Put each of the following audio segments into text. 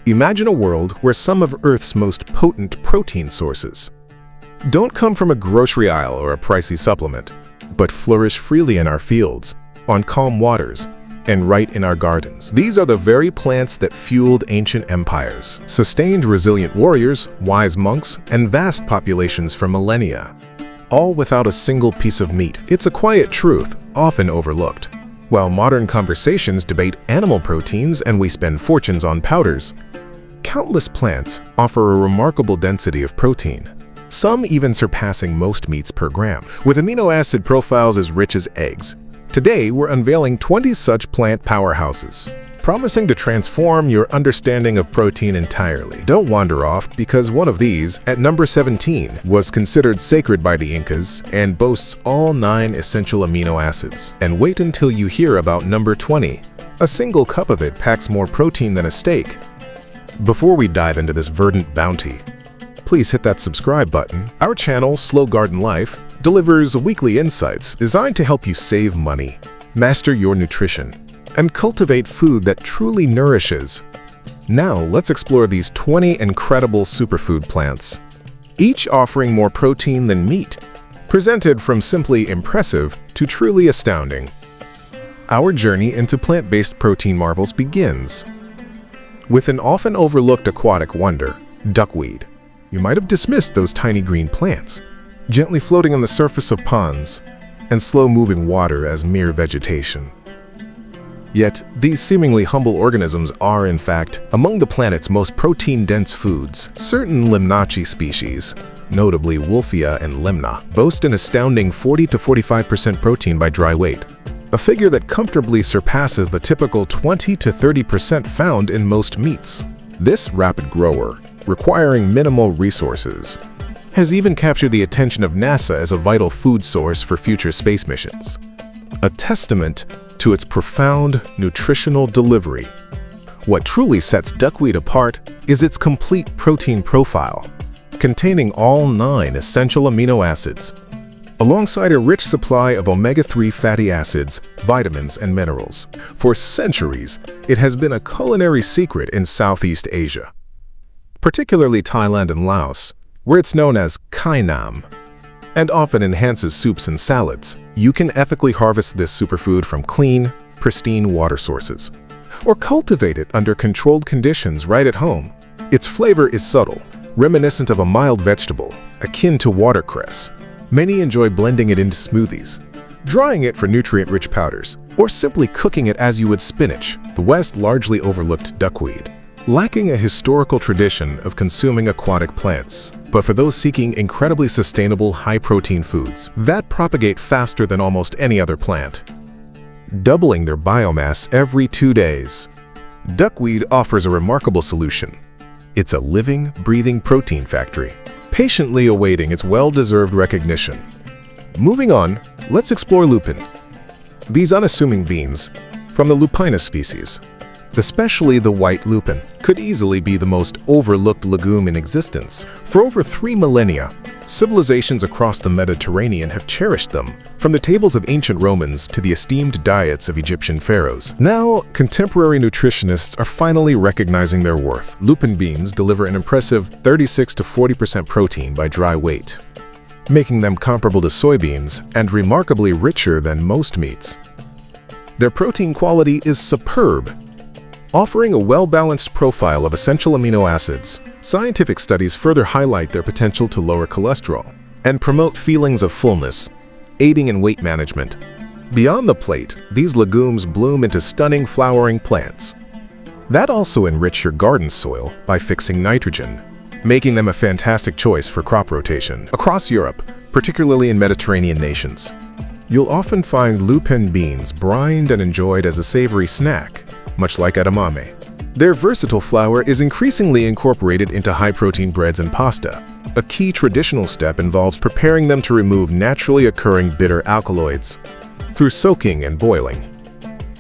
Imagine a world where some of Earth's most potent protein sources don't come from a grocery aisle or a pricey supplement, but flourish freely in our fields, on calm waters, and right in our gardens. These are the very plants that fueled ancient empires, sustained resilient warriors, wise monks, and vast populations for millennia, all without a single piece of meat. It's a quiet truth, often overlooked. While modern conversations debate animal proteins and we spend fortunes on powders, countless plants offer a remarkable density of protein, some even surpassing most meats per gram, with amino acid profiles as rich as eggs. Today, we're unveiling 20 such plant powerhouses, promising to transform your understanding of protein entirely. Don't wander off, because one of these, at number 17, was considered sacred by the Incas and boasts all 9 essential amino acids. And wait until you hear about number 20. A single cup of it packs more protein than a steak. Before we dive into this verdant bounty, please hit that subscribe button. Our channel, Slow Garden Life, delivers weekly insights designed to help you save money, master your nutrition, and cultivate food that truly nourishes. Now, let's explore these 20 incredible superfood plants, each offering more protein than meat, presented from simply impressive to truly astounding. Our journey into plant-based protein marvels begins with an often overlooked aquatic wonder, duckweed. You might have dismissed those tiny green plants, gently floating on the surface of ponds and slow-moving water as mere vegetation. Yet, these seemingly humble organisms are, in fact, among the planet's most protein-dense foods. Certain Limnaceae species, notably Wolffia and Limna, boast an astounding 40 to 45% protein by dry weight, a figure that comfortably surpasses the typical 20 to 30% found in most meats. This rapid grower, requiring minimal resources, has even captured the attention of NASA as a vital food source for future space missions, a testament to its profound nutritional delivery. What truly sets duckweed apart is its complete protein profile, containing all 9 essential amino acids, alongside a rich supply of omega-3 fatty acids, vitamins, and minerals. For centuries, it has been a culinary secret in Southeast Asia, particularly Thailand and Laos, where it's known as kai nam, and often enhances soups and salads. You can ethically harvest this superfood from clean, pristine water sources, or cultivate it under controlled conditions right at home. Its flavor is subtle, reminiscent of a mild vegetable, akin to watercress. Many enjoy blending it into smoothies, drying it for nutrient-rich powders, or simply cooking it as you would spinach, the West largely overlooked duckweed. Lacking a historical tradition of consuming aquatic plants, but for those seeking incredibly sustainable, high-protein foods that propagate faster than almost any other plant, doubling their biomass every 2 days, duckweed offers a remarkable solution. It's a living, breathing protein factory, patiently awaiting its well-deserved recognition. Moving on, let's explore lupin. These unassuming beans, from the Lupinus species, especially the white lupin, could easily be the most overlooked legume in existence. For over 3 millennia, civilizations across the Mediterranean have cherished them, from the tables of ancient Romans to the esteemed diets of Egyptian pharaohs. Now, contemporary nutritionists are finally recognizing their worth. Lupin beans deliver an impressive 36 to 40% protein by dry weight, making them comparable to soybeans and remarkably richer than most meats. Their protein quality is superb, offering a well-balanced profile of essential amino acids. Scientific studies further highlight their potential to lower cholesterol and promote feelings of fullness, aiding in weight management. Beyond the plate, these legumes bloom into stunning flowering plants that also enrich your garden soil by fixing nitrogen, making them a fantastic choice for crop rotation. Across Europe, particularly in Mediterranean nations, you'll often find lupin beans brined and enjoyed as a savory snack, much like edamame. Their versatile flour is increasingly incorporated into high-protein breads and pasta. A key traditional step involves preparing them to remove naturally occurring bitter alkaloids through soaking and boiling.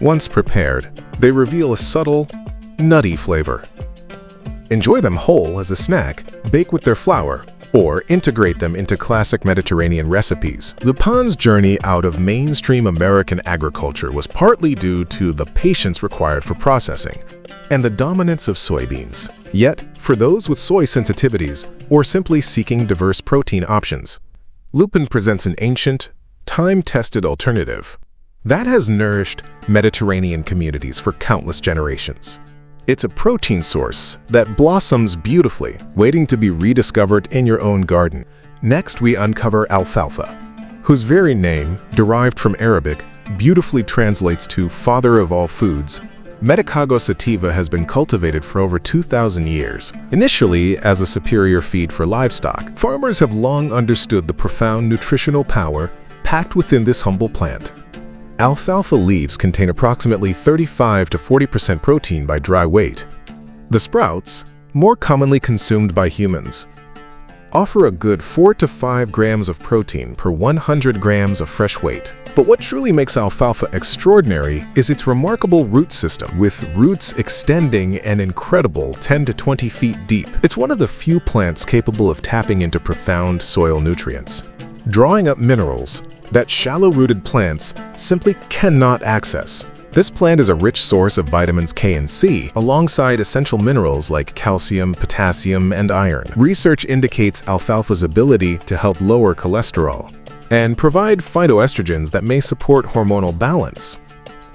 Once prepared, they reveal a subtle, nutty flavor. Enjoy them whole as a snack, bake with their flour, or integrate them into classic Mediterranean recipes. Lupin's journey out of mainstream American agriculture was partly due to the patience required for processing and the dominance of soybeans. Yet, for those with soy sensitivities or simply seeking diverse protein options, Lupin presents an ancient, time-tested alternative that has nourished Mediterranean communities for countless generations. It's a protein source that blossoms beautifully, waiting to be rediscovered in your own garden. Next, we uncover alfalfa, whose very name, derived from Arabic, beautifully translates to father of all foods. Medicago sativa has been cultivated for over 2,000 years. Initially as a superior feed for livestock, farmers have long understood the profound nutritional power packed within this humble plant. Alfalfa leaves contain approximately 35 to 40% protein by dry weight. The sprouts, more commonly consumed by humans, offer a good 4 to 5 grams of protein per 100 grams of fresh weight. But what truly makes alfalfa extraordinary is its remarkable root system, with roots extending an incredible 10 to 20 feet deep. It's one of the few plants capable of tapping into profound soil nutrients, drawing up minerals that shallow-rooted plants simply cannot access. This plant is a rich source of vitamins K and C, alongside essential minerals like calcium, potassium, and iron. Research indicates alfalfa's ability to help lower cholesterol and provide phytoestrogens that may support hormonal balance.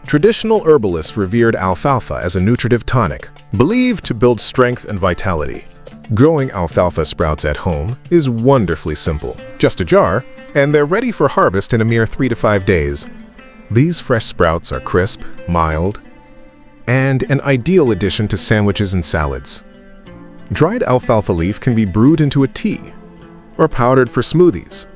Traditional herbalists revered alfalfa as a nutritive tonic, believed to build strength and vitality. Growing alfalfa sprouts at home is wonderfully simple. Just a jar, and they're ready for harvest in a mere 3 to 5 days. These fresh sprouts are crisp, mild, and an ideal addition to sandwiches and salads. Dried alfalfa leaf can be brewed into a tea or powdered for smoothies.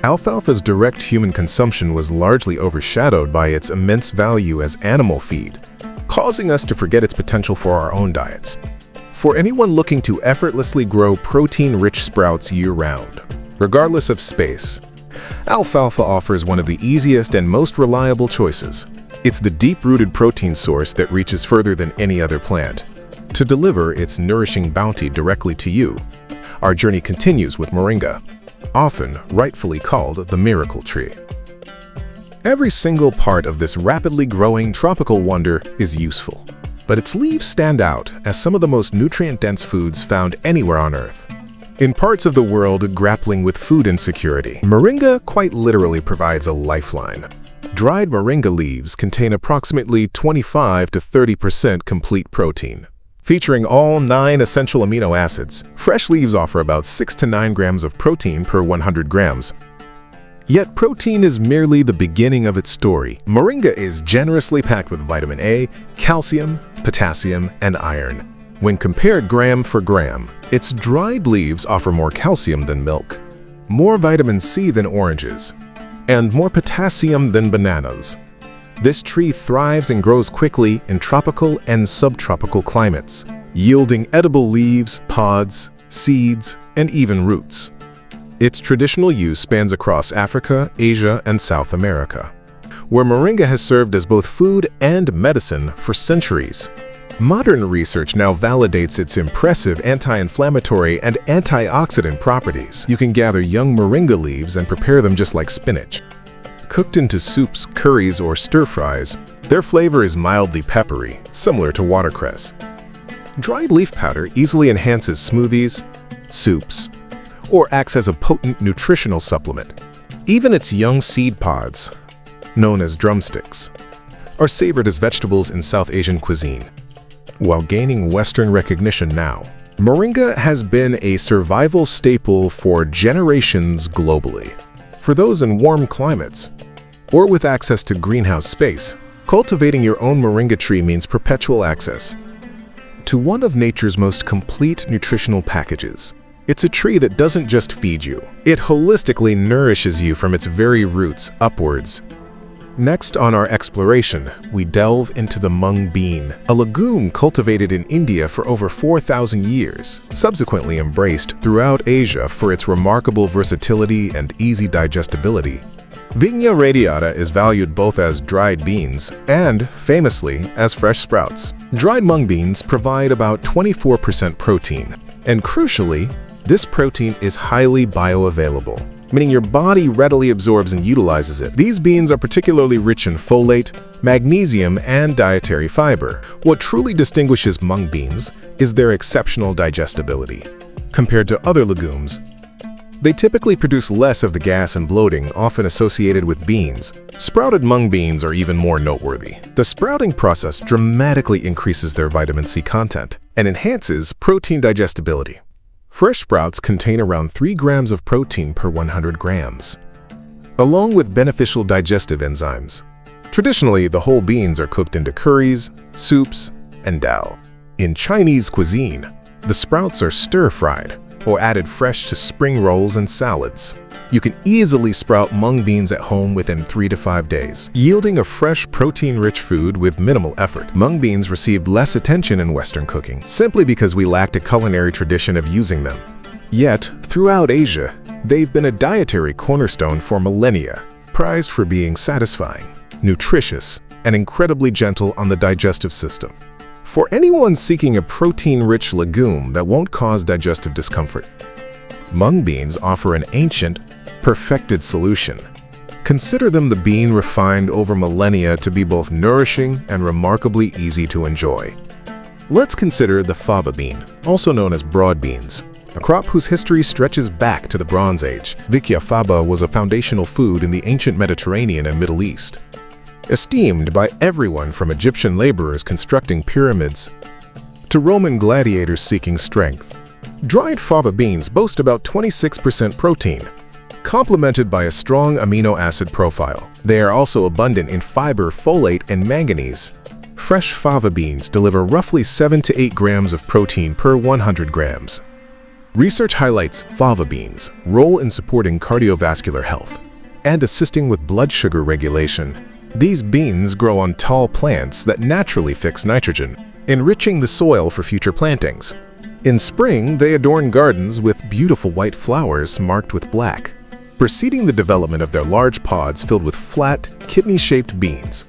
Alfalfa's direct human consumption was largely overshadowed by its immense value as animal feed, causing us to forget its potential for our own diets. For anyone looking to effortlessly grow protein-rich sprouts year-round, regardless of space, alfalfa offers one of the easiest and most reliable choices. It's the deep-rooted protein source that reaches further than any other plant to deliver its nourishing bounty directly to you. Our journey continues with moringa, often rightfully called the miracle tree. Every single part of this rapidly growing tropical wonder is useful, but its leaves stand out as some of the most nutrient-dense foods found anywhere on Earth. In parts of the world grappling with food insecurity, moringa quite literally provides a lifeline. Dried moringa leaves contain approximately 25 to 30% complete protein. Featuring all 9 essential amino acids, fresh leaves offer about 6 to 9 grams of protein per 100 grams. Yet protein is merely the beginning of its story. Moringa is generously packed with vitamin A, calcium, potassium, and iron. When compared gram for gram, its dried leaves offer more calcium than milk, more vitamin C than oranges, and more potassium than bananas. This tree thrives and grows quickly in tropical and subtropical climates, yielding edible leaves, pods, seeds, and even roots. Its traditional use spans across Africa, Asia, and South America, where moringa has served as both food and medicine for centuries. Modern research now validates its impressive anti-inflammatory and antioxidant properties. You can gather young moringa leaves and prepare them just like spinach. Cooked into soups, curries, or stir-fries, their flavor is mildly peppery, similar to watercress. Dried leaf powder easily enhances smoothies, soups, or acts as a potent nutritional supplement. Even its young seed pods, known as drumsticks, are savored as vegetables in South Asian cuisine. While gaining Western recognition now, moringa has been a survival staple for generations globally. For those in warm climates, or with access to greenhouse space, cultivating your own moringa tree means perpetual access to one of nature's most complete nutritional packages. It's a tree that doesn't just feed you, it holistically nourishes you from its very roots upwards. Next on our exploration, we delve into the mung bean, a legume cultivated in India for over 4,000 years, subsequently embraced throughout Asia for its remarkable versatility and easy digestibility. Vigna radiata is valued both as dried beans and, famously, as fresh sprouts. Dried mung beans provide about 24% protein, and crucially, This protein is highly bioavailable, meaning your body readily absorbs and utilizes it. These beans are particularly rich in folate, magnesium, and dietary fiber. What truly distinguishes mung beans is their exceptional digestibility. Compared to other legumes, they typically produce less of the gas and bloating often associated with beans. Sprouted mung beans are even more noteworthy. The sprouting process dramatically increases their vitamin C content and enhances protein digestibility. Fresh sprouts contain around 3 grams of protein per 100 grams, along with beneficial digestive enzymes. Traditionally, the whole beans are cooked into curries, soups, and dal. In Chinese cuisine, the sprouts are stir-fried or added fresh to spring rolls and salads. You can easily sprout mung beans at home within 3 to 5 days, yielding a fresh, protein-rich food with minimal effort. Mung beans received less attention in Western cooking, simply because we lacked a culinary tradition of using them. Yet, throughout Asia, they've been a dietary cornerstone for millennia, prized for being satisfying, nutritious, and incredibly gentle on the digestive system. For anyone seeking a protein-rich legume that won't cause digestive discomfort, mung beans offer an ancient, perfected solution. Consider them the bean refined over millennia to be both nourishing and remarkably easy to enjoy. Let's consider the fava bean, also known as broad beans, a crop whose history stretches back to the Bronze Age. Vicia faba was a foundational food in the ancient Mediterranean and Middle East, esteemed by everyone from Egyptian laborers constructing pyramids to Roman gladiators seeking strength. Dried fava beans boast about 26% protein, complemented by a strong amino acid profile. They are also abundant in fiber, folate, and manganese. Fresh fava beans deliver roughly 7 to 8 grams of protein per 100 grams. Research highlights fava beans' role in supporting cardiovascular health and assisting with blood sugar regulation. These beans grow on tall plants that naturally fix nitrogen, enriching the soil for future plantings. In spring, they adorn gardens with beautiful white flowers marked with black, preceding the development of their large pods filled with flat, kidney-shaped beans.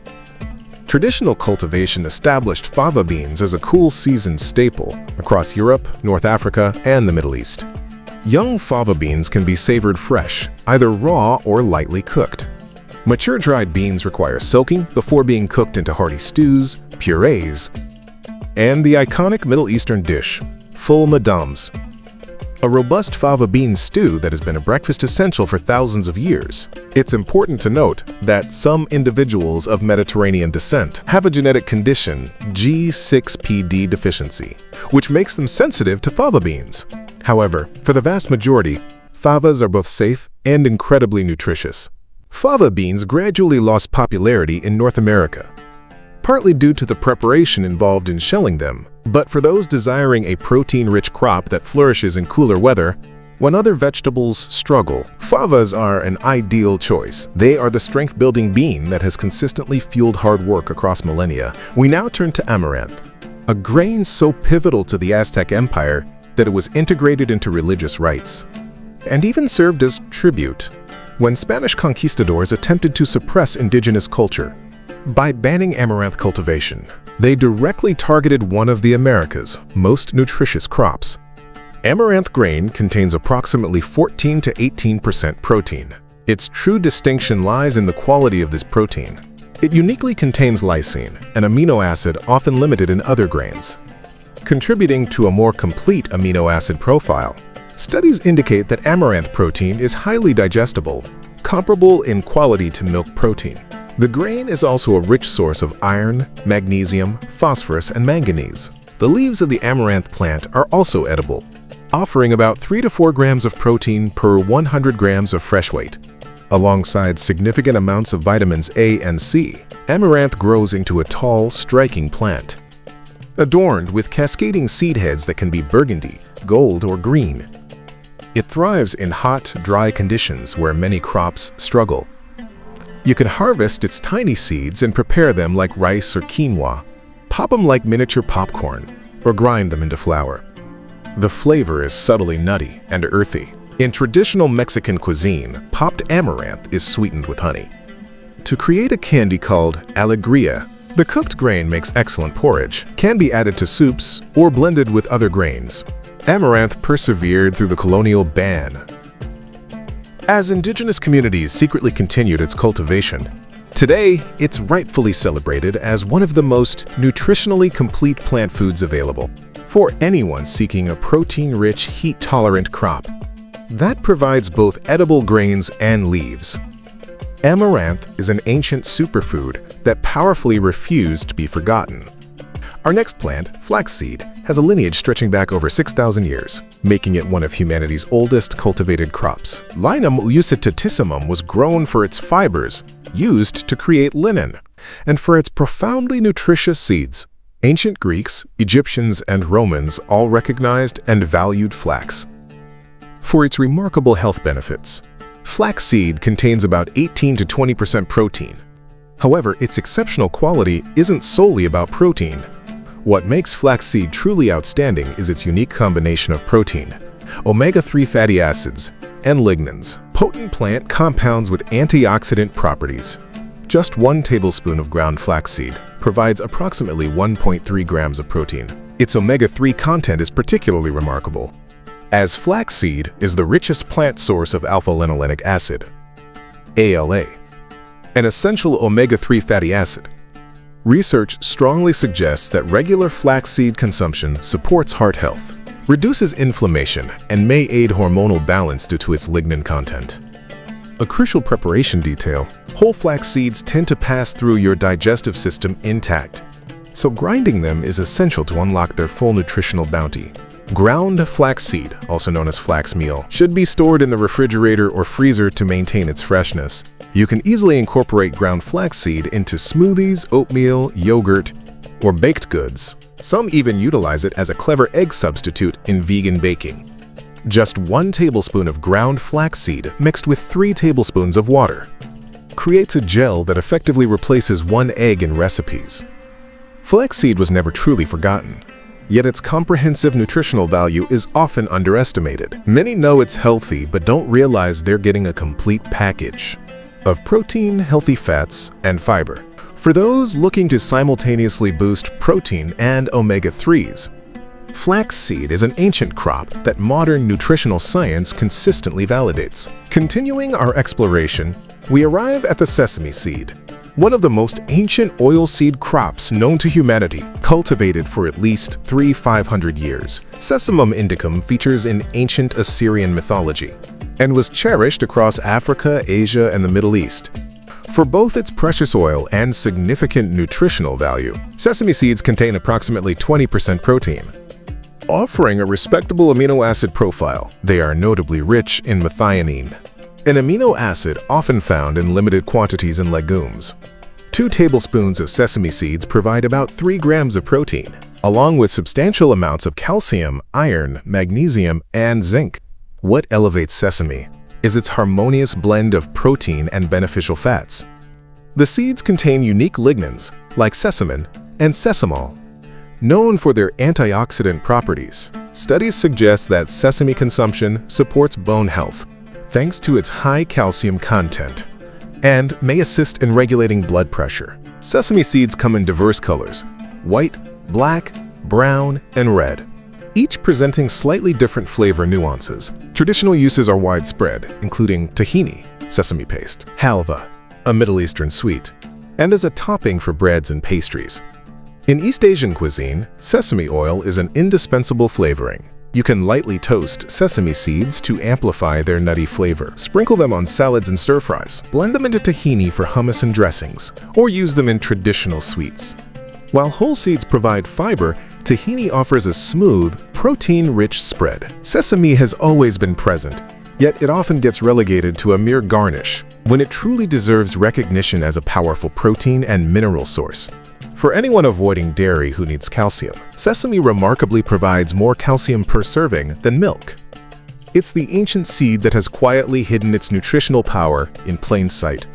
Traditional cultivation established fava beans as a cool season staple across Europe, North Africa, and the Middle East. Young fava beans can be savored fresh, either raw or lightly cooked. Mature dried beans require soaking before being cooked into hearty stews, purees, and the iconic Middle Eastern dish, ful madams, a robust fava bean stew that has been a breakfast essential for thousands of years. It's important to note that some individuals of Mediterranean descent have a genetic condition, G6PD deficiency, which makes them sensitive to fava beans. However, for the vast majority, favas are both safe and incredibly nutritious. Fava beans gradually lost popularity in North America, partly due to the preparation involved in shelling them. But for those desiring a protein-rich crop that flourishes in cooler weather, when other vegetables struggle, favas are an ideal choice. They are the strength-building bean that has consistently fueled hard work across millennia. We now turn to amaranth, a grain so pivotal to the Aztec Empire that it was integrated into religious rites, and even served as tribute when Spanish conquistadors attempted to suppress indigenous culture. By banning amaranth cultivation, they directly targeted one of the America's most nutritious crops. Amaranth grain contains approximately 14 to 18% protein. Its true distinction lies in the quality of this protein. It uniquely contains lysine, an amino acid often limited in other grains, contributing to a more complete amino acid profile. Studies indicate that amaranth protein is highly digestible, comparable in quality to milk protein. The grain is also a rich source of iron, magnesium, phosphorus, and manganese. The leaves of the amaranth plant are also edible, offering about 3 to 4 grams of protein per 100 grams of fresh weight. Alongside significant amounts of vitamins A and C, amaranth grows into a tall, striking plant, adorned with cascading seed heads that can be burgundy, gold, or green. It thrives in hot, dry conditions where many crops struggle. You can harvest its tiny seeds and prepare them like rice or quinoa, pop them like miniature popcorn, or grind them into flour. The flavor is subtly nutty and earthy. In traditional Mexican cuisine, popped amaranth is sweetened with honey to create a candy called alegría. The cooked grain makes excellent porridge, can be added to soups, or blended with other grains. Amaranth persevered through the colonial ban. As indigenous communities secretly continued its cultivation, today it's rightfully celebrated as one of the most nutritionally complete plant foods available for anyone seeking a protein-rich, heat-tolerant crop that provides both edible grains and leaves. Amaranth is an ancient superfood that powerfully refused to be forgotten. Our next plant, flaxseed, has a lineage stretching back over 6,000 years, making it one of humanity's oldest cultivated crops. Linum usitatisimum was grown for its fibers, used to create linen, and for its profoundly nutritious seeds. Ancient Greeks, Egyptians, and Romans all recognized and valued flax for its remarkable health benefits. Flaxseed contains about 18 to 20% protein. However, its exceptional quality isn't solely about protein. What makes flaxseed truly outstanding is its unique combination of protein, omega-3 fatty acids, and lignans, potent plant compounds with antioxidant properties. Just 1 tablespoon of ground flaxseed provides approximately 1.3 grams of protein. Its omega-3 content is particularly remarkable, as flaxseed is the richest plant source of alpha-linolenic acid, ALA, an essential omega-3 fatty acid. Research strongly suggests that regular flaxseed consumption supports heart health, reduces inflammation, and may aid hormonal balance due to its lignin content. A crucial preparation detail: whole flax seeds tend to pass through your digestive system intact, so grinding them is essential to unlock their full nutritional bounty. Ground flaxseed, also known as flax meal, should be stored in the refrigerator or freezer to maintain its freshness. You can easily incorporate ground flaxseed into smoothies, oatmeal, yogurt, or baked goods. Some even utilize it as a clever egg substitute in vegan baking. Just 1 tablespoon of ground flaxseed mixed with 3 tablespoons of water creates a gel that effectively replaces 1 egg in recipes. Flaxseed was never truly forgotten, yet its comprehensive nutritional value is often underestimated. Many know it's healthy but don't realize they're getting a complete package of protein, healthy fats, and fiber. For those looking to simultaneously boost protein and omega-3s, flaxseed is an ancient crop that modern nutritional science consistently validates. Continuing our exploration, we arrive at the sesame seed, one of the most ancient oilseed crops known to humanity, cultivated for at least 300–500 years. Sesamum indicum features in ancient Assyrian mythology and was cherished across Africa, Asia, and the Middle East. For both its precious oil and significant nutritional value, sesame seeds contain approximately 20% protein, offering a respectable amino acid profile. They are notably rich in methionine, an amino acid often found in limited quantities in legumes. 2 tablespoons of sesame seeds provide about 3 grams of protein, along with substantial amounts of calcium, iron, magnesium, and zinc. What elevates sesame is its harmonious blend of protein and beneficial fats. The seeds contain unique lignans, like sesamin and sesamol, known for their antioxidant properties. Studies suggest that sesame consumption supports bone health, thanks to its high calcium content, and may assist in regulating blood pressure. Sesame seeds come in diverse colors: white, black, brown, and red, each presenting slightly different flavor nuances. Traditional uses are widespread, including tahini, sesame paste, halva, a Middle Eastern sweet, and as a topping for breads and pastries. In East Asian cuisine, sesame oil is an indispensable flavoring. You can lightly toast sesame seeds to amplify their nutty flavor. Sprinkle them on salads and stir-fries. Blend them into tahini for hummus and dressings, or use them in traditional sweets. While whole seeds provide fiber, tahini offers a smooth, protein-rich spread. Sesame has always been present, yet it often gets relegated to a mere garnish, when it truly deserves recognition as a powerful protein and mineral source. For anyone avoiding dairy who needs calcium, sesame remarkably provides more calcium per serving than milk. It's the ancient seed that has quietly hidden its nutritional power in plain sight.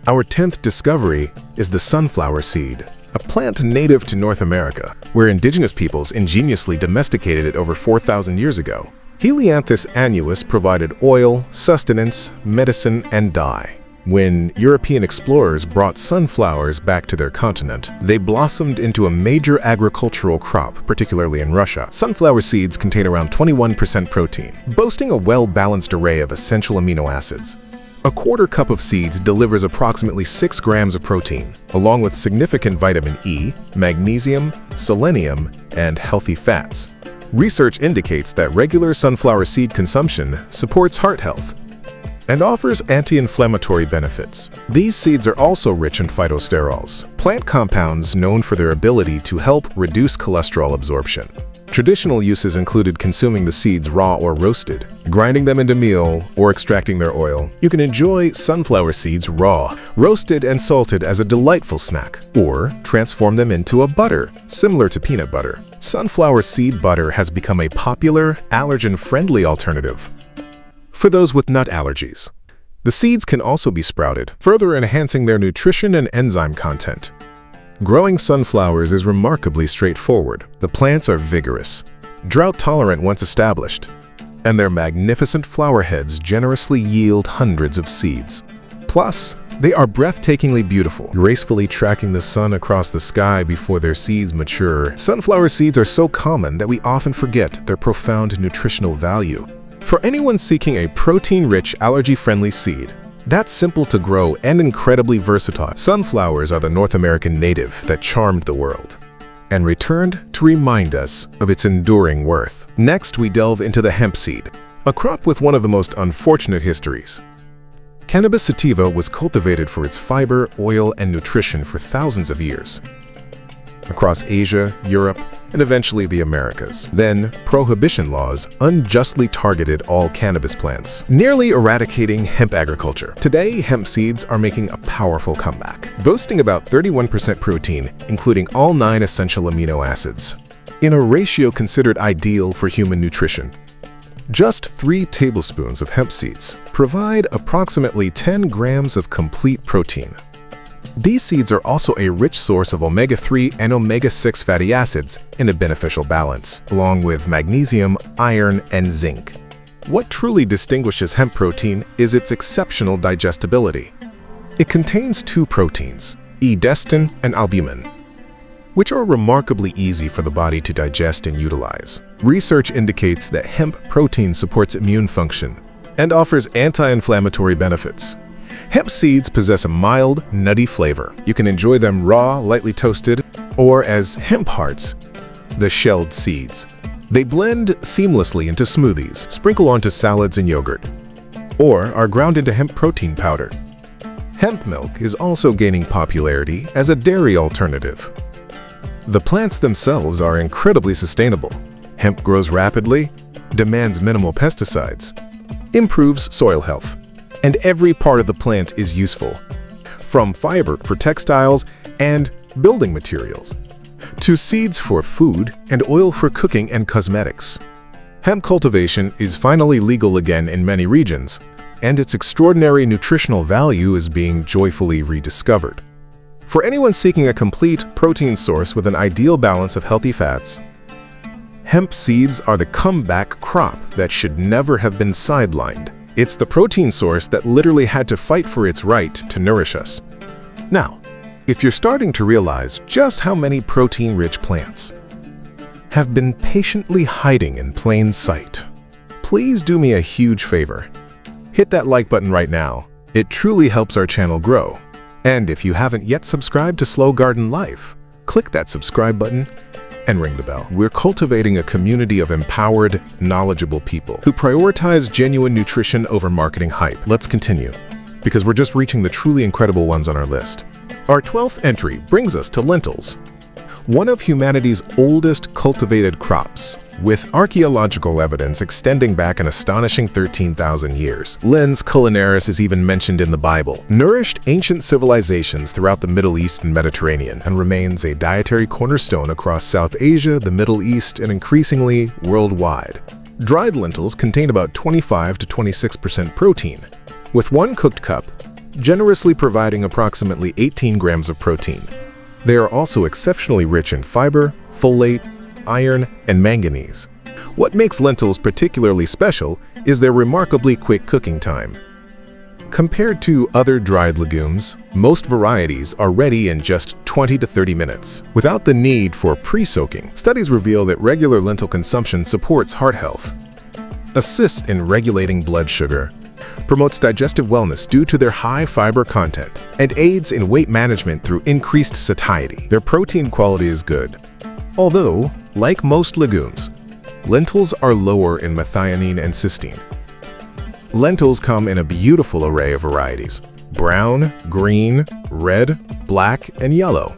Our 10th discovery is the sunflower seed, a plant native to North America, where indigenous peoples ingeniously domesticated it over 4,000 years ago. Helianthus annuus provided oil, sustenance, medicine, and dye. When European explorers brought sunflowers back to their continent, they blossomed into a major agricultural crop, particularly in Russia. Sunflower seeds contain around 21% protein, boasting a well-balanced array of essential amino acids. A quarter cup of seeds delivers approximately 6 grams of protein, along with significant vitamin E, magnesium, selenium, and healthy fats. Research indicates that regular sunflower seed consumption supports heart health and offers anti-inflammatory benefits. These seeds are also rich in phytosterols, plant compounds known for their ability to help reduce cholesterol absorption. Traditional uses included consuming the seeds raw or roasted, grinding them into meal, or extracting their oil. You can enjoy sunflower seeds raw, roasted and salted as a delightful snack, or transform them into a butter, similar to peanut butter. Sunflower seed butter has become a popular, allergen-friendly alternative for those with nut allergies. The seeds can also be sprouted, further enhancing their nutrition and enzyme content. Growing sunflowers is remarkably straightforward. The plants are vigorous, drought-tolerant once established, and their magnificent flower heads generously yield hundreds of seeds. Plus, they are breathtakingly beautiful, gracefully tracking the sun across the sky before their seeds mature. Sunflower seeds are so common that we often forget their profound nutritional value. For anyone seeking a protein-rich, allergy-friendly seed that's simple to grow and incredibly versatile, sunflowers are the North American native that charmed the world and returned to remind us of its enduring worth. Next, we delve into the hemp seed, a crop with one of the most unfortunate histories. Cannabis sativa was cultivated for its fiber, oil, and nutrition for thousands of years across Asia, Europe, and eventually the Americas. Then, prohibition laws unjustly targeted all cannabis plants, nearly eradicating hemp agriculture. Today, hemp seeds are making a powerful comeback, boasting about 31% protein, including all 9 essential amino acids, in a ratio considered ideal for human nutrition. Just 3 tablespoons of hemp seeds provide approximately 10 grams of complete protein. These seeds are also a rich source of omega-3 and omega-6 fatty acids in a beneficial balance, along with magnesium, iron, and zinc. What truly distinguishes hemp protein is its exceptional digestibility. It contains 2 proteins, edestin and albumin, which are remarkably easy for the body to digest and utilize. Research indicates that hemp protein supports immune function and offers anti-inflammatory benefits. Hemp seeds possess a mild, nutty flavor. You can enjoy them raw, lightly toasted, or as hemp hearts, the shelled seeds. They blend seamlessly into smoothies, sprinkle onto salads and yogurt, or are ground into hemp protein powder. Hemp milk is also gaining popularity as a dairy alternative. The plants themselves are incredibly sustainable. Hemp grows rapidly, demands minimal pesticides, improves soil health, and every part of the plant is useful, from fiber for textiles and building materials, to seeds for food and oil for cooking and cosmetics. Hemp cultivation is finally legal again in many regions, and its extraordinary nutritional value is being joyfully rediscovered. For anyone seeking a complete protein source with an ideal balance of healthy fats, hemp seeds are the comeback crop that should never have been sidelined. It's the protein source that literally had to fight for its right to nourish us. Now, if you're starting to realize just how many protein-rich plants have been patiently hiding in plain sight, please do me a huge favor. Hit that like button right now. It truly helps our channel grow. And if you haven't yet subscribed to Slow Garden Life, click that subscribe button and ring the bell. We're cultivating a community of empowered, knowledgeable people who prioritize genuine nutrition over marketing hype. Let's continue, because we're just reaching the truly incredible ones on our list. Our 12th entry brings us to lentils, one of humanity's oldest cultivated crops, with archaeological evidence extending back an astonishing 13,000 years. Lens culinaris is even mentioned in the Bible, nourished ancient civilizations throughout the Middle East and Mediterranean, and remains a dietary cornerstone across South Asia, the Middle East, and increasingly worldwide. Dried lentils contain about 25 to 26% protein, with 1 cooked cup generously providing approximately 18 grams of protein. They are also exceptionally rich in fiber, folate, iron, and manganese. What makes lentils particularly special is their remarkably quick cooking time. Compared to other dried legumes, most varieties are ready in just 20 to 30 minutes, without the need for pre-soaking. Studies reveal that regular lentil consumption supports heart health, assists in regulating blood sugar, promotes digestive wellness due to their high fiber content, and aids in weight management through increased satiety. Their protein quality is good. Although, like most legumes, lentils are lower in methionine and cysteine. Lentils come in a beautiful array of varieties: brown, green, red, black, and yellow,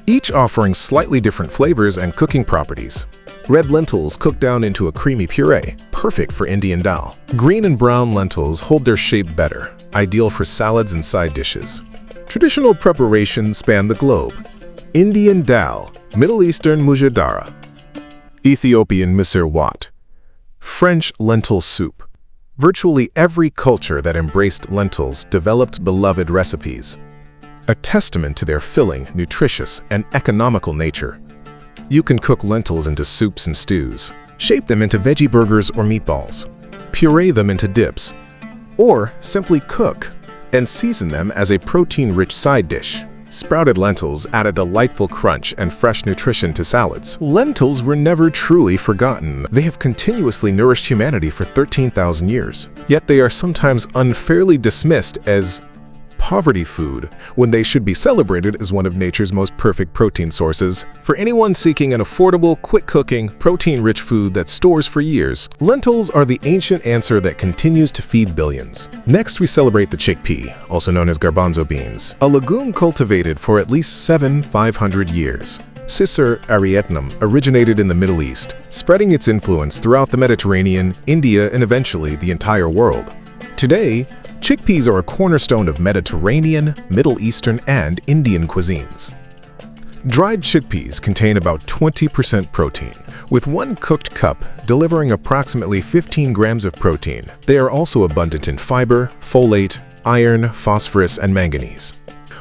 each offering slightly different flavors and cooking properties. Red lentils cook down into a creamy puree, perfect for Indian dal. Green and brown lentils hold their shape better, ideal for salads and side dishes. Traditional preparations span the globe: Indian dal, Middle Eastern mujadara, Ethiopian misir wat, French lentil soup. Virtually every culture that embraced lentils developed beloved recipes, a testament to their filling, nutritious, and economical nature. You can cook lentils into soups and stews, shape them into veggie burgers or meatballs, puree them into dips, or simply cook and season them as a protein-rich side dish. Sprouted lentils add a delightful crunch and fresh nutrition to salads. Lentils were never truly forgotten. They have continuously nourished humanity for 13,000 years. Yet they are sometimes unfairly dismissed as poverty food, when they should be celebrated as one of nature's most perfect protein sources. For anyone seeking an affordable, quick-cooking, protein-rich food that stores for years, lentils are the ancient answer that continues to feed billions. Next, we celebrate the chickpea, also known as garbanzo beans, a legume cultivated for at least 500 years. Cicer arietnum originated in the Middle East, spreading its influence throughout the Mediterranean, India, and eventually the entire world. Today, chickpeas are a cornerstone of Mediterranean, Middle Eastern, and Indian cuisines. Dried chickpeas contain about 20% protein, with one cooked cup delivering approximately 15 grams of protein. They are also abundant in fiber, folate, iron, phosphorus, and manganese.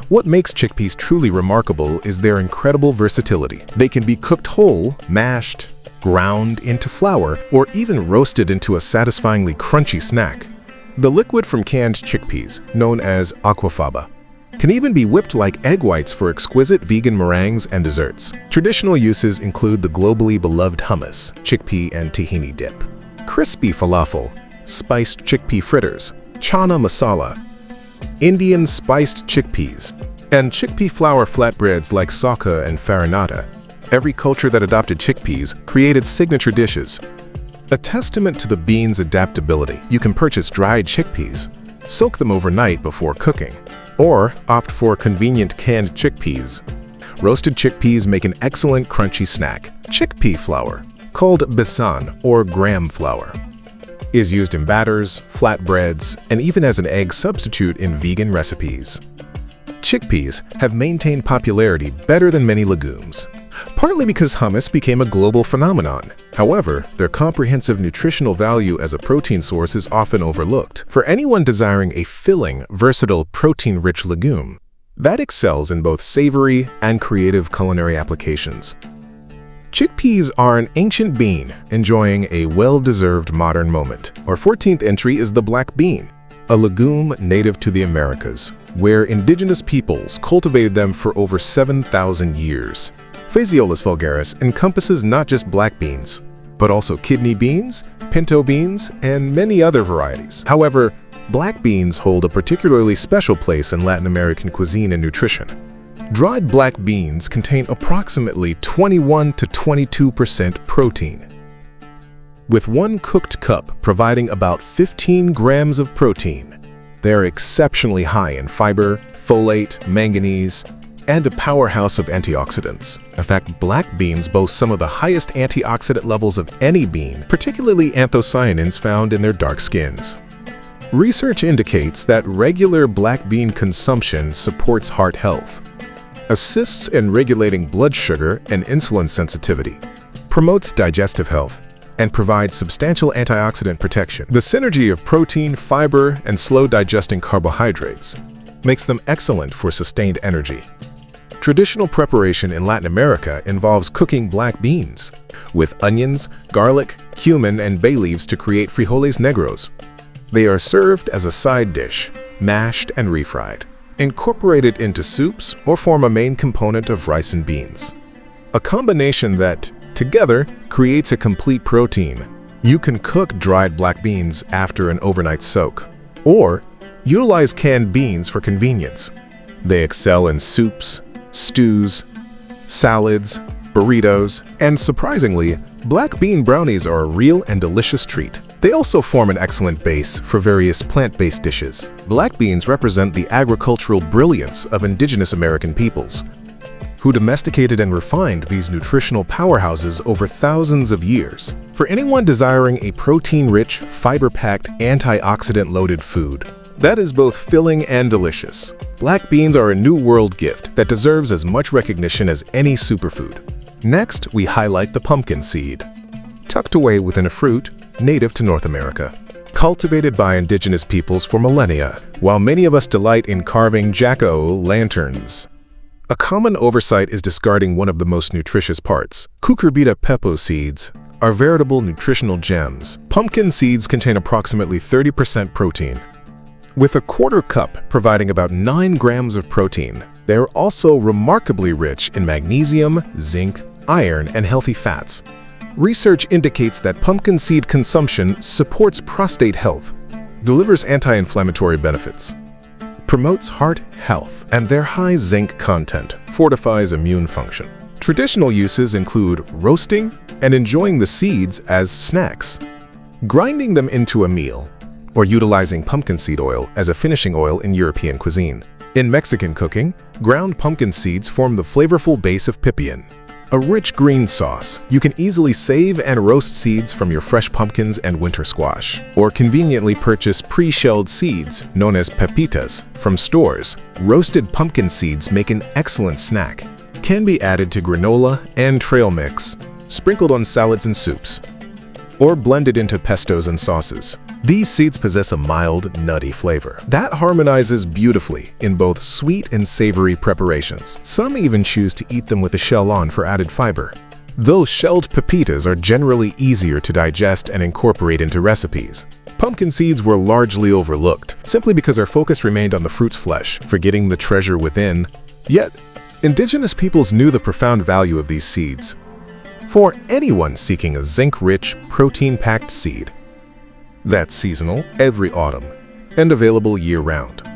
What makes chickpeas truly remarkable is their incredible versatility. They can be cooked whole, mashed, ground into flour, or even roasted into a satisfyingly crunchy snack. The liquid from canned chickpeas, known as aquafaba, can even be whipped like egg whites for exquisite vegan meringues and desserts. Traditional uses include the globally beloved hummus, chickpea and tahini dip, crispy falafel, spiced chickpea fritters, chana masala, Indian spiced chickpeas, and chickpea flour flatbreads like sakha and farinata. Every culture that adopted chickpeas created signature dishes. A testament to the bean's adaptability, you can purchase dried chickpeas, soak them overnight before cooking, or opt for convenient canned chickpeas. Roasted chickpeas make an excellent crunchy snack. Chickpea flour, called besan or gram flour, is used in batters, flatbreads, and even as an egg substitute in vegan recipes. Chickpeas have maintained popularity better than many legumes, partly because hummus became a global phenomenon. However, their comprehensive nutritional value as a protein source is often overlooked. For anyone desiring a filling, versatile, protein-rich legume that excels in both savory and creative culinary applications, chickpeas are an ancient bean enjoying a well-deserved modern moment. Our 14th entry is the black bean, a legume native to the Americas, where indigenous peoples cultivated them for over 7,000 years. Phaseolus vulgaris encompasses not just black beans, but also kidney beans, pinto beans, and many other varieties. However, black beans hold a particularly special place in Latin American cuisine and nutrition. Dried black beans contain approximately 21 to 22% protein, with one cooked cup providing about 15 grams of protein. They are exceptionally high in fiber, folate, manganese, and a powerhouse of antioxidants. In fact, black beans boast some of the highest antioxidant levels of any bean, particularly anthocyanins found in their dark skins. Research indicates that regular black bean consumption supports heart health, assists in regulating blood sugar and insulin sensitivity, promotes digestive health, and provides substantial antioxidant protection. The synergy of protein, fiber, and slow-digesting carbohydrates makes them excellent for sustained energy. Traditional preparation in Latin America involves cooking black beans with onions, garlic, cumin, and bay leaves to create frijoles negros. They are served as a side dish, mashed, and refried. Incorporate it into soups or form a main component of rice and beans. A combination that, together, creates a complete protein. You can cook dried black beans after an overnight soak, or utilize canned beans for convenience. They excel in soups, stews, salads, burritos, and surprisingly, black bean brownies are a real and delicious treat. They also form an excellent base for various plant-based dishes. Black beans represent the agricultural brilliance of indigenous American peoples, who domesticated and refined these nutritional powerhouses over thousands of years. For anyone desiring a protein-rich, fiber-packed, antioxidant-loaded food that is both filling and delicious, black beans are a new world gift that deserves as much recognition as any superfood. Next, we highlight the pumpkin seed. Tucked away within a fruit, native to North America. Cultivated by indigenous peoples for millennia, while many of us delight in carving jack-o'-lanterns. A common oversight is discarding one of the most nutritious parts. Cucurbita pepo seeds are veritable nutritional gems. Pumpkin seeds contain approximately 30% protein, with a quarter cup providing about 9 grams of protein. They are also remarkably rich in magnesium, zinc, iron, and healthy fats. Research indicates that pumpkin seed consumption supports prostate health, delivers anti-inflammatory benefits, promotes heart health, and their high zinc content fortifies immune function. Traditional uses include roasting and enjoying the seeds as snacks, grinding them into a meal, or utilizing pumpkin seed oil as a finishing oil in European cuisine. In Mexican cooking, ground pumpkin seeds form the flavorful base of pipián, a rich green sauce. You can easily save and roast seeds from your fresh pumpkins and winter squash, or conveniently purchase pre-shelled seeds, known as pepitas, from stores. Roasted pumpkin seeds make an excellent snack. Can be added to granola and trail mix, sprinkled on salads and soups, or blended into pestos and sauces. These seeds possess a mild, nutty flavor that harmonizes beautifully in both sweet and savory preparations. Some even choose to eat them with the shell on for added fiber. Though shelled pepitas are generally easier to digest and incorporate into recipes, pumpkin seeds were largely overlooked, simply because our focus remained on the fruit's flesh, forgetting the treasure within. Yet, indigenous peoples knew the profound value of these seeds. For anyone seeking a zinc-rich, protein-packed seed that's seasonal every autumn and available year-round.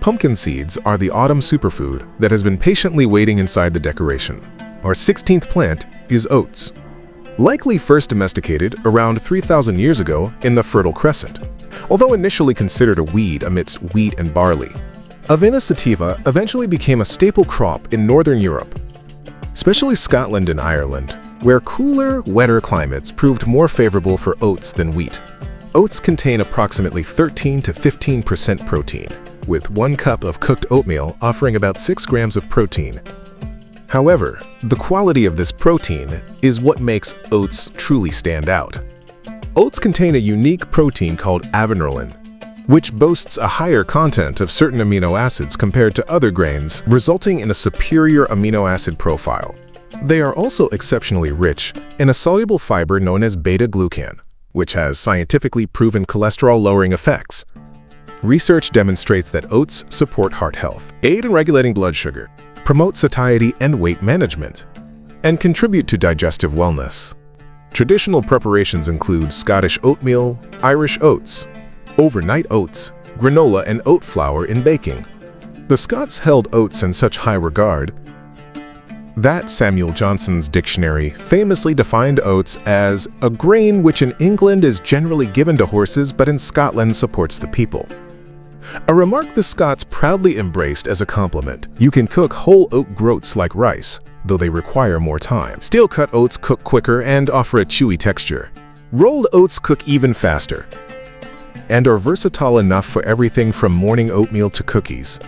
Pumpkin seeds are the autumn superfood that has been patiently waiting inside the decoration. Our 16th plant is oats, likely first domesticated around 3,000 years ago in the Fertile Crescent. Although initially considered a weed amidst wheat and barley, Avena sativa eventually became a staple crop in Northern Europe, especially Scotland and Ireland, where cooler, wetter climates proved more favorable for oats than wheat. Oats contain approximately 13 to 15% protein, with 1 cup of cooked oatmeal offering about 6 grams of protein. However, the quality of this protein is what makes oats truly stand out. Oats contain a unique protein called avenurlin, which boasts a higher content of certain amino acids compared to other grains, resulting in a superior amino acid profile. They are also exceptionally rich in a soluble fiber known as beta-glucan, which has scientifically proven cholesterol-lowering effects. Research demonstrates that oats support heart health, aid in regulating blood sugar, promote satiety and weight management, and contribute to digestive wellness. Traditional preparations include Scottish oatmeal, Irish oats, overnight oats, granola, and oat flour in baking. The Scots held oats in such high regard that Samuel Johnson's dictionary famously defined oats as a grain which in England is generally given to horses but in Scotland supports the people. A remark the Scots proudly embraced as a compliment. You can cook whole oat groats like rice, though they require more time. Steel-cut oats cook quicker and offer a chewy texture. Rolled oats cook even faster and are versatile enough for everything from morning oatmeal to cookies.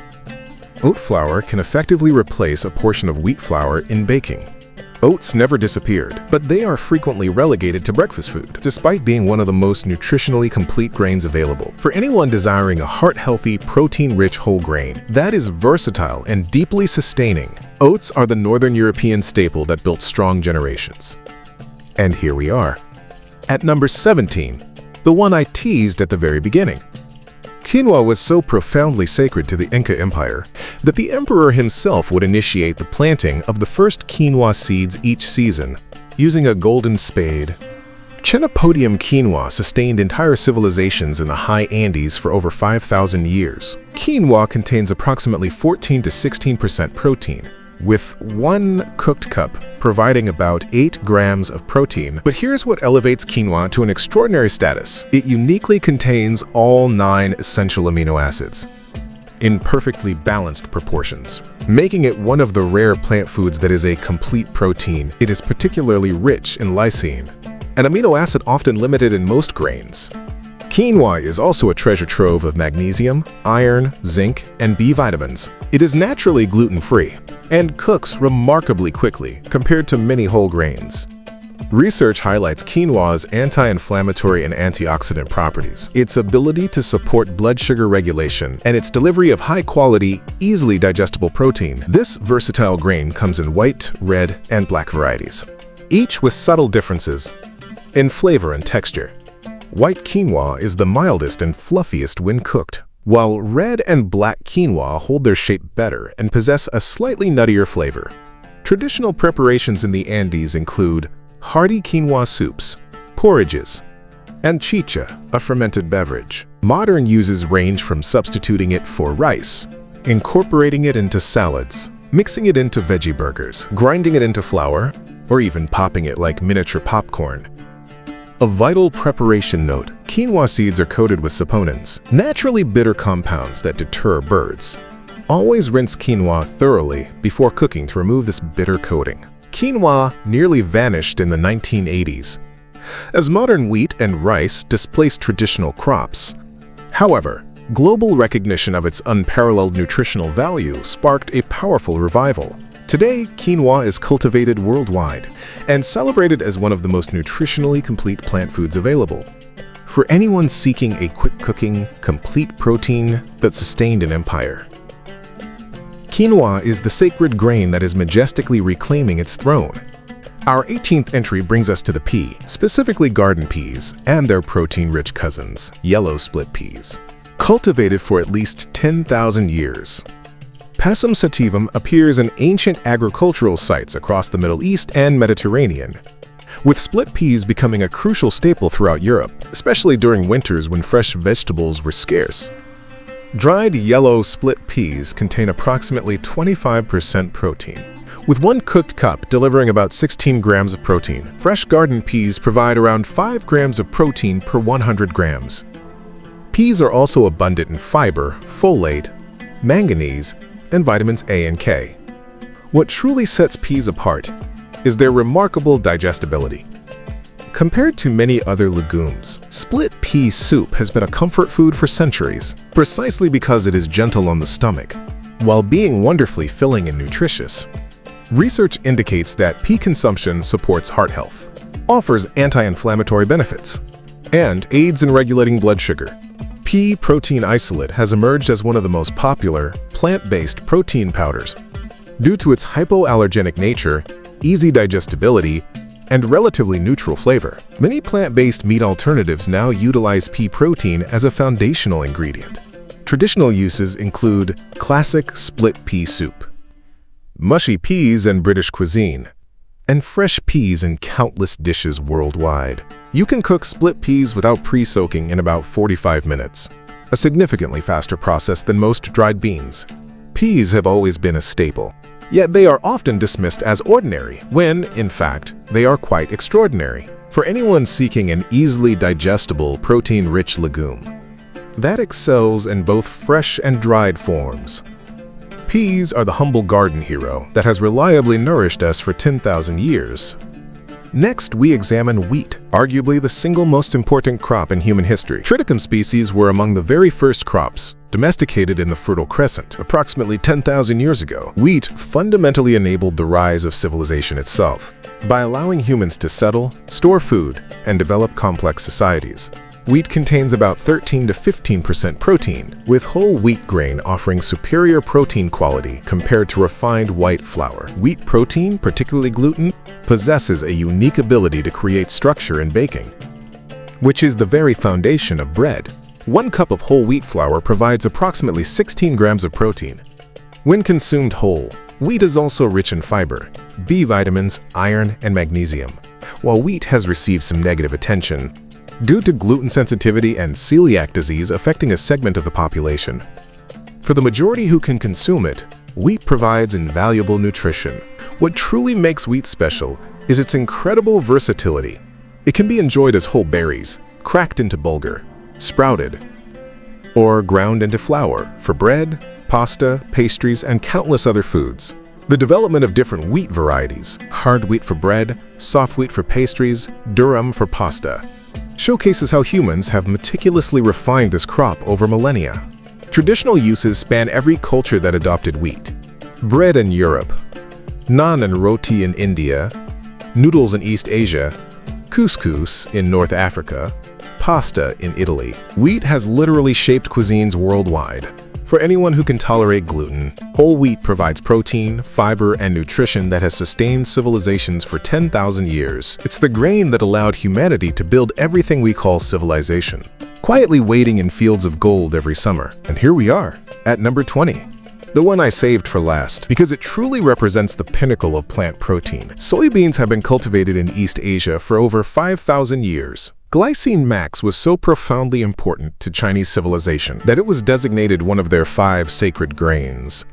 Oat flour can effectively replace a portion of wheat flour in baking. Oats never disappeared, but they are frequently relegated to breakfast food, despite being one of the most nutritionally complete grains available. For anyone desiring a heart-healthy, protein-rich whole grain that is versatile and deeply sustaining, oats are the Northern European staple that built strong generations. And here we are. At number 17, the one I teased at the very beginning. Quinoa was so profoundly sacred to the Inca Empire that the emperor himself would initiate the planting of the first quinoa seeds each season using a golden spade. Chenopodium quinoa sustained entire civilizations in the high Andes for over 5,000 years. Quinoa contains approximately 14 to 16% protein, with 1 cooked cup providing about 8 grams of protein. But here's what elevates quinoa to an extraordinary status. It uniquely contains all 9 essential amino acids in perfectly balanced proportions, making it one of the rare plant foods that is a complete protein. It is particularly rich in lysine, an amino acid often limited in most grains. Quinoa is also a treasure trove of magnesium, iron, zinc, and B vitamins. It is naturally gluten-free and cooks remarkably quickly compared to many whole grains. Research highlights quinoa's anti-inflammatory and antioxidant properties, its ability to support blood sugar regulation, and its delivery of high-quality, easily digestible protein. This versatile grain comes in white, red, and black varieties, each with subtle differences in flavor and texture. White quinoa is the mildest and fluffiest when cooked, while red and black quinoa hold their shape better and possess a slightly nuttier flavor. Traditional preparations in the Andes include hearty quinoa soups, porridges, and chicha, a fermented beverage. Modern uses range from substituting it for rice, incorporating it into salads, mixing it into veggie burgers, grinding it into flour, or even popping it like miniature popcorn. A vital preparation note: quinoa seeds are coated with saponins, naturally bitter compounds that deter birds. Always rinse quinoa thoroughly before cooking to remove this bitter coating. Quinoa nearly vanished in the 1980s, as modern wheat and rice displaced traditional crops. However, global recognition of its unparalleled nutritional value sparked a powerful revival. Today, quinoa is cultivated worldwide and celebrated as one of the most nutritionally complete plant foods available. For anyone seeking a quick-cooking, complete protein that sustained an empire. Quinoa is the sacred grain that is majestically reclaiming its throne. Our 18th entry brings us to the pea, specifically garden peas, and their protein-rich cousins, yellow split peas. Cultivated for at least 10,000 years, Passum sativum appears in ancient agricultural sites across the Middle East and Mediterranean, with split peas becoming a crucial staple throughout Europe, especially during winters when fresh vegetables were scarce. Dried yellow split peas contain approximately 25% protein, with 1 cooked cup delivering about 16 grams of protein. Fresh garden peas provide around 5 grams of protein per 100 grams. Peas are also abundant in fiber, folate, manganese, and vitamins A and K. What truly sets peas apart is their remarkable digestibility. Compared to many other legumes, split pea soup has been a comfort food for centuries, precisely because it is gentle on the stomach, while being wonderfully filling and nutritious. Research indicates that pea consumption supports heart health, offers anti-inflammatory benefits, and aids in regulating blood sugar. Pea protein isolate has emerged as one of the most popular plant-based protein powders due to its hypoallergenic nature, easy digestibility, and relatively neutral flavor. Many plant-based meat alternatives now utilize pea protein as a foundational ingredient. Traditional uses include classic split pea soup, mushy peas in British cuisine, and fresh peas in countless dishes worldwide. You can cook split peas without pre-soaking in about 45 minutes, a significantly faster process than most dried beans. Peas have always been a staple, yet they are often dismissed as ordinary, when, in fact, they are quite extraordinary. For anyone seeking an easily digestible, protein-rich legume that excels in both fresh and dried forms, peas are the humble garden hero that has reliably nourished us for 10,000 years. Next, we examine wheat, arguably the single most important crop in human history. Triticum species were among the very first crops domesticated in the Fertile Crescent, approximately 10,000 years ago. Wheat fundamentally enabled the rise of civilization itself by allowing humans to settle, store food, and develop complex societies. Wheat contains about 13 to 15% protein, with whole wheat grain offering superior protein quality compared to refined white flour. Wheat protein, particularly gluten, possesses a unique ability to create structure in baking, which is the very foundation of bread. 1 cup of whole wheat flour provides approximately 16 grams of protein. When consumed whole, wheat is also rich in fiber, B vitamins, iron, and magnesium. While wheat has received some negative attention due to gluten sensitivity and celiac disease affecting a segment of the population, for the majority who can consume it, wheat provides invaluable nutrition. What truly makes wheat special is its incredible versatility. It can be enjoyed as whole berries, cracked into bulgur, sprouted, or ground into flour for bread, pasta, pastries, and countless other foods. The development of different wheat varieties, hard wheat for bread, soft wheat for pastries, durum for pasta, showcases how humans have meticulously refined this crop over millennia. Traditional uses span every culture that adopted wheat. Bread in Europe, naan and roti in India, noodles in East Asia, couscous in North Africa, pasta in Italy. Wheat has literally shaped cuisines worldwide. For anyone who can tolerate gluten, whole wheat provides protein, fiber, and nutrition that has sustained civilizations for 10,000 years. It's the grain that allowed humanity to build everything we call civilization, quietly waiting in fields of gold every summer. And here we are, at number 20. The one I saved for last, because it truly represents the pinnacle of plant protein. Soybeans have been cultivated in East Asia for over 5,000 years. Glycine max was so profoundly important to Chinese civilization that it was designated one of their 5 sacred grains.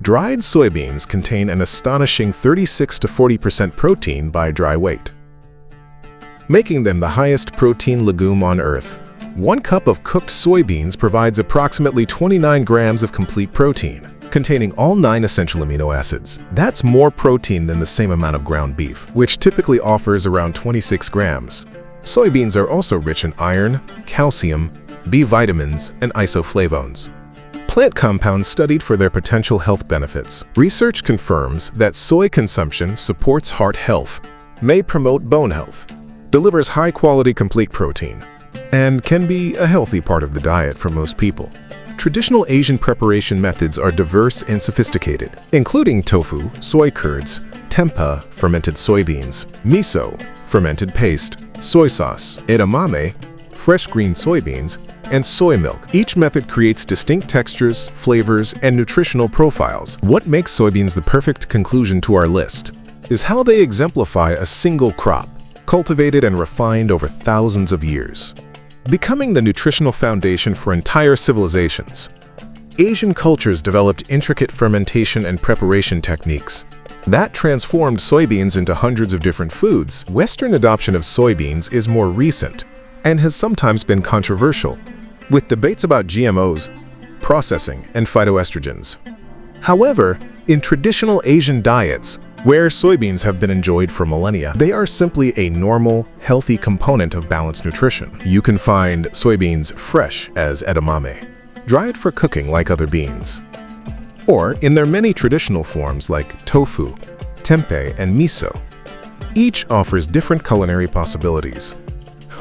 Dried soybeans contain an astonishing 36 to 40% protein by dry weight, making them the highest protein legume on Earth. 1 cup of cooked soybeans provides approximately 29 grams of complete protein, containing all 9 essential amino acids. That's more protein than the same amount of ground beef, which typically offers around 26 grams. Soybeans are also rich in iron, calcium, B vitamins, and isoflavones, plant compounds studied for their potential health benefits. Research confirms that soy consumption supports heart health, may promote bone health, delivers high-quality complete protein, and can be a healthy part of the diet for most people. Traditional Asian preparation methods are diverse and sophisticated, including tofu, soy curds, tempeh, fermented soybeans, miso, fermented paste, soy sauce, edamame, fresh green soybeans, and soy milk. Each method creates distinct textures, flavors, and nutritional profiles. What makes soybeans the perfect conclusion to our list is how they exemplify a single crop, cultivated and refined over thousands of years, becoming the nutritional foundation for entire civilizations. Asian cultures developed intricate fermentation and preparation techniques that transformed soybeans into hundreds of different foods. Western adoption of soybeans is more recent and has sometimes been controversial, with debates about GMOs, processing, and phytoestrogens. However, in traditional Asian diets, where soybeans have been enjoyed for millennia, they are simply a normal, healthy component of balanced nutrition. You can find soybeans fresh as edamame, dried for cooking like other beans, or in their many traditional forms like tofu, tempeh, and miso. Each offers different culinary possibilities,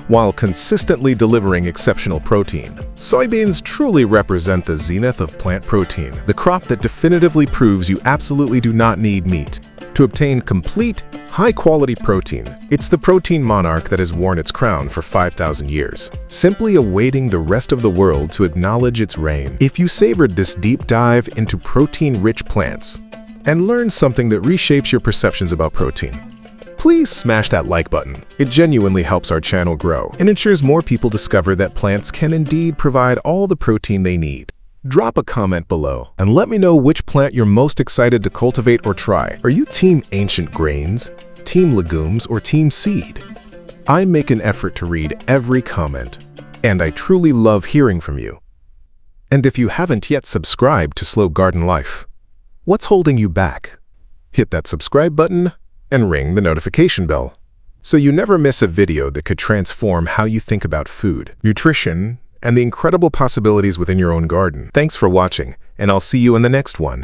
while consistently delivering exceptional protein. Soybeans truly represent the zenith of plant protein, the crop that definitively proves you absolutely do not need meat to obtain complete, high-quality protein. It's the protein monarch that has worn its crown for 5,000 years, simply awaiting the rest of the world to acknowledge its reign. If you savored this deep dive into protein-rich plants and learned something that reshapes your perceptions about protein, please smash that like button. It genuinely helps our channel grow and ensures more people discover that plants can indeed provide all the protein they need. Drop a comment below and let me know which plant you're most excited to cultivate or try. Are you team ancient grains, team legumes, or team seed? I make an effort to read every comment, and I truly love hearing from you. And if you haven't yet subscribed to Slow Garden Life, what's holding you back? Hit that subscribe button and ring the notification bell so you never miss a video that could transform how you think about food, nutrition, and the incredible possibilities within your own garden. Thanks for watching, and I'll see you in the next one.